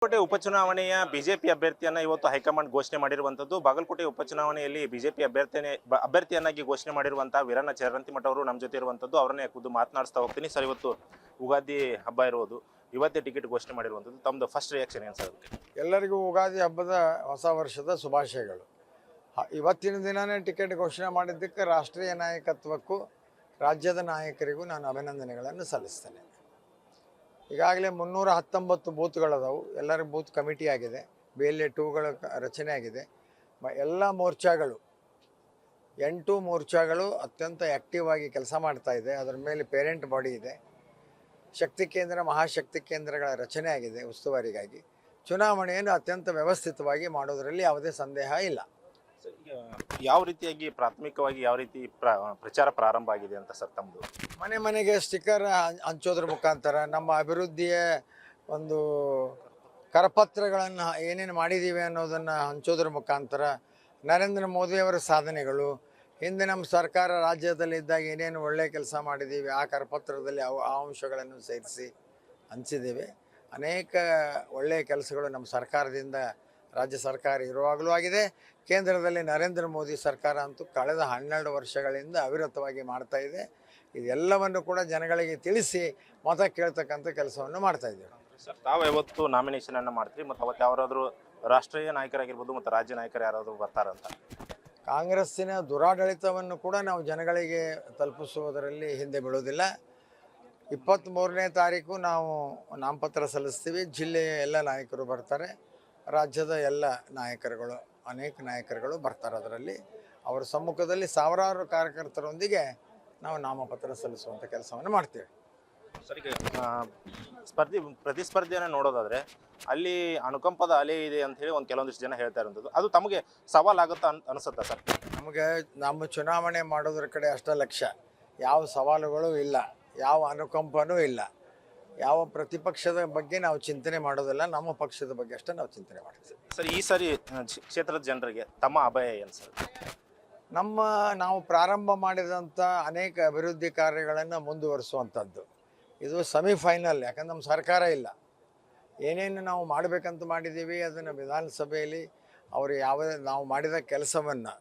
ಬಾಗಲಕೋಟೆ ಉಪಚುನಾವಣೆಯ ಬಿಜೆಪಿ ಅಭ್ಯರ್ಥಿಯನ್ನ ಇವತ್ತು ಹೈಕಮಾಂಡ್ ಘೋಷಣೆ ಮಾಡಿರುವಂತದ್ದು. ಬಾಗಲಕೋಟೆ ಉಪಚುನಾವಣೆಯಲ್ಲಿ ಬಿಜೆಪಿ ಅಭ್ಯರ್ಥಿಯನ್ನಾಗಿ ಘೋಷಣೆ ಮಾಡಿರುವಂತಹ ವೀರಣ್ಣ ಚರಂತಿಮಠ ಅವರು ನಮ್ಮ ಜೊತೆ ಇರುವಂತದ್ದು. ಅವರನ್ನೇ ಖುದ್ದು ಮಾತನಾಡಿಸ್ತಾ ಹೋಗ್ತೀನಿ. ಸರ್, ಇವತ್ತು ಉಗಾದಿ ಹಬ್ಬ ಇರುವುದು, ಇವತ್ತೇ ಟಿಕೆಟ್ ಘೋಷಣೆ ಮಾಡಿರುವಂತದ್ದು. ತಮ್ಮದು ಫಸ್ಟ್ ರಿಯಾಕ್ಷನ್ ಏನು ಸರ್? ಎಲ್ಲರಿಗೂ ಉಗಾದಿ ಹಬ್ಬದ ಹೊಸ ವರ್ಷದ ಶುಭಾಶಯಗಳು. ಇವತ್ತಿನ ದಿನನೇ ಟಿಕೆಟ್ ಘೋಷಣೆ ಮಾಡಿದ್ದಕ್ಕೆ ರಾಷ್ಟ್ರೀಯ ನಾಯಕತ್ವಕ್ಕೂ ರಾಜ್ಯದ ನಾಯಕರಿಗೂ ನಾನು ಅಭಿನಂದನೆಗಳನ್ನು ಸಲ್ಲಿಸ್ತೇನೆ. ಈಗಾಗಲೇ 319 ಬೂತ್ಗಳದಾವು. ಎಲ್ಲರಿಗೂ ಬೂತ್ ಕಮಿಟಿ ಆಗಿದೆ, BLA 2ಗಳ ರಚನೆ ಆಗಿದೆ. ಎಲ್ಲ ಮೋರ್ಚಾಗಳು 8 ಮೋರ್ಚಾಗಳು ಅತ್ಯಂತ ಆ್ಯಕ್ಟಿವ್ ಆಗಿ ಕೆಲಸ ಮಾಡ್ತಾ ಇದೆ. ಅದರ ಮೇಲೆ ಪೇರೆಂಟ್ ಬಾಡಿ ಇದೆ. ಶಕ್ತಿ ಕೇಂದ್ರ, ಮಹಾಶಕ್ತಿ ಕೇಂದ್ರಗಳ ರಚನೆ ಆಗಿದೆ ಉಸ್ತುವಾರಿಗಾಗಿ. ಚುನಾವಣೆಯನ್ನು ಅತ್ಯಂತ ವ್ಯವಸ್ಥಿತವಾಗಿ ಮಾಡೋದರಲ್ಲಿ ಯಾವುದೇ ಸಂದೇಹ ಇಲ್ಲ. ಯಾವ ರೀತಿಯಾಗಿ ಪ್ರಾಥಮಿಕವಾಗಿ ಯಾವ ರೀತಿ ಪ್ರಚಾರ ಪ್ರಾರಂಭ ಆಗಿದೆ ಅಂತ ಸರ್ ತಮ್ಮದು? ಮನೆ ಮನೆಗೆ ಸ್ಟಿಕ್ಕರ್ ಹಂಚೋದ್ರ ಮುಖಾಂತರ ನಮ್ಮ ಅಭಿವೃದ್ಧಿಯ ಒಂದು ಕರಪತ್ರಗಳನ್ನು ಏನೇನು ಮಾಡಿದ್ದೀವಿ ಅನ್ನೋದನ್ನು ಹಂಚೋದ್ರ ಮುಖಾಂತರ, ನರೇಂದ್ರ ಮೋದಿಯವರ ಸಾಧನೆಗಳು, ಹಿಂದೆ ನಮ್ಮ ಸರ್ಕಾರ ರಾಜ್ಯದಲ್ಲಿದ್ದಾಗ ಏನೇನು ಒಳ್ಳೆಯ ಕೆಲಸ ಮಾಡಿದ್ದೀವಿ ಆ ಕರಪತ್ರದಲ್ಲಿ ಆ ಅಂಶಗಳನ್ನು ಸೇರಿಸಿ ಹಂಚಿದ್ದೇವೆ. ಅನೇಕ ಒಳ್ಳೆಯ ಕೆಲಸಗಳು ನಮ್ಮ ಸರ್ಕಾರದಿಂದ ರಾಜ್ಯ ಸರ್ಕಾರ ಇರುವಾಗಲೂ ಆಗಿದೆ. ಕೇಂದ್ರದಲ್ಲಿ ನರೇಂದ್ರ ಮೋದಿ ಸರ್ಕಾರ ಅಂತೂ ಕಳೆದ 12 ವರ್ಷಗಳಿಂದ ಅವಿರತವಾಗಿ ಮಾಡ್ತಾ ಇದೆ. ಇದೆಲ್ಲವನ್ನು ಕೂಡ ಜನಗಳಿಗೆ ತಿಳಿಸಿ ಮತ ಕೇಳ್ತಕ್ಕಂಥ ಕೆಲಸವನ್ನು ಮಾಡ್ತಾ ಇದ್ದೇವೆ. ಸರ್, ತಾವು ಯಾವತ್ತು ನಾಮಿನೇಷನನ್ನು ಮಾಡ್ತೀರಿ ಮತ್ತು ಅವತ್ತು ಯಾರಾದರೂ ರಾಷ್ಟ್ರೀಯ ನಾಯಕರಾಗಿರ್ಬೋದು ಮತ್ತು ರಾಜ್ಯ ನಾಯಕರು ಯಾರಾದರೂ ಬರ್ತಾರಂತ? ಕಾಂಗ್ರೆಸ್ಸಿನ ದುರಾಡಳಿತವನ್ನು ಕೂಡ ನಾವು ಜನಗಳಿಗೆ ತಲುಪಿಸುವುದರಲ್ಲಿ ಹಿಂದೆ ಬೀಳೋದಿಲ್ಲ. 23ನೇ ತಾರೀಕು ನಾವು ನಾಮಪತ್ರ ಸಲ್ಲಿಸ್ತೀವಿ. ಜಿಲ್ಲೆಯ ಎಲ್ಲ ನಾಯಕರು ಬರ್ತಾರೆ, ರಾಜ್ಯದ ಎಲ್ಲ ನಾಯಕರುಗಳು, ಅನೇಕ ನಾಯಕರುಗಳು ಬರ್ತಾರೆ. ಅದರಲ್ಲಿ ಅವರ ಸಮ್ಮುಖದಲ್ಲಿ ಸಾವಿರಾರು ಕಾರ್ಯಕರ್ತರೊಂದಿಗೆ ನಾವು ನಾಮಪತ್ರ ಸಲ್ಲಿಸುವಂಥ ಕೆಲಸವನ್ನು ಮಾಡ್ತೇವೆ. ಸರಿಗೆ ಪ್ರತಿಸ್ಪರ್ಧೆಯನ್ನು ನೋಡೋದಾದರೆ ಅಲ್ಲಿ ಅನುಕಂಪದ ಅಲೆ ಇದೆ ಅಂತ ಹೇಳಿ ಕೆಲವೊಂದಿಷ್ಟು ಜನ ಹೇಳ್ತಾ ಇರುವಂಥದ್ದು, ಅದು ತಮಗೆ ಸವಾಲಾಗುತ್ತಾ ಅನಿಸುತ್ತಾ ಸರ್? ನಮಗೆ ನಮ್ಮ ಚುನಾವಣೆ ಮಾಡೋದ್ರ ಕಡೆ ಅಷ್ಟೇ ಲಕ್ಷ್ಯ. ಯಾವ ಸವಾಲುಗಳು ಇಲ್ಲ, ಯಾವ ಅನುಕಂಪನೂ ಇಲ್ಲ, ಯಾವ ಪ್ರತಿಪಕ್ಷದ ಬಗ್ಗೆ ನಾವು ಚಿಂತನೆ ಮಾಡೋದಿಲ್ಲ. ನಮ್ಮ ಪಕ್ಷದ ಬಗ್ಗೆ ಅಷ್ಟೇ ನಾವು ಚಿಂತನೆ ಮಾಡ್ತೀವಿ. ಸರ್, ಈ ಸಾರಿ ಕ್ಷೇತ್ರದ ಜನರಿಗೆ ತಮ್ಮ ಅಭಯ ಏನು ಸರ್? ನಾವು ಪ್ರಾರಂಭ ಮಾಡಿದಂಥ ಅನೇಕ ಅಭಿವೃದ್ಧಿ ಕಾರ್ಯಗಳನ್ನು ಮುಂದುವರಿಸುವಂಥದ್ದು. ಇದು ಸೆಮಿಫೈನಲ್, ಯಾಕಂದ್ರೆ ನಮ್ಮ ಸರ್ಕಾರ ಇಲ್ಲ. ಏನೇನು ನಾವು ಮಾಡಬೇಕಂತ ಮಾಡಿದ್ದೀವಿ ಅದನ್ನು ವಿಧಾನಸಭೆಯಲ್ಲಿ ಅವರು ನಾವು ಮಾಡಿದ ಕೆಲಸವನ್ನು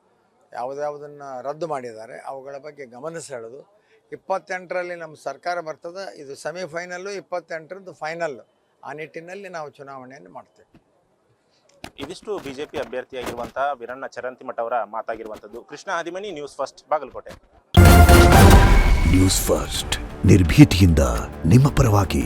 ಯಾವುದನ್ನು ರದ್ದು ಮಾಡಿದ್ದಾರೆ ಅವುಗಳ ಬಗ್ಗೆ ಗಮನ ಸೆಳೆದು 28ರಲ್ಲಿ ನಮ್ಮ ಸರ್ಕಾರ ಬರ್ತದೆ. ಇದು ಸೆಮಿಫೈನಲ್ಲು, 28ರದ್ದು ಫೈನಲ್ಲು. ಆ ನಿಟ್ಟಿನಲ್ಲಿ ನಾವು ಚುನಾವಣೆಯನ್ನು ಮಾಡ್ತೇವೆ. ಇದಿಷ್ಟು ಬಿಜೆಪಿ ಅಭ್ಯರ್ಥಿಯಾಗಿರುವಂತಹ ವೀರಣ್ಣ ಚರಂತಿಮಠ ಅವರ ಮಾತಾಗಿರುವಂಥದ್ದು. Krishna Adimani, news first, Bagalkote. News first, ನಿರ್ಭೀತಿಯಿಂದ ನಿಮ್ಮ ಪರವಾಗಿ.